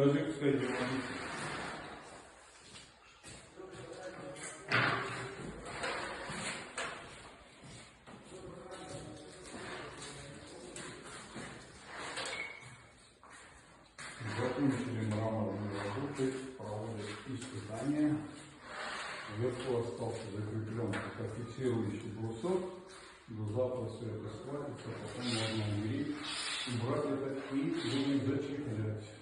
Ножик пускай делает. Закончили мраморные работы, проводят испытания. Вверху остался закреплен как фиксирующий брусок. До завтра все это схватится, потом можно умереть, убрать это и будем зачеплять.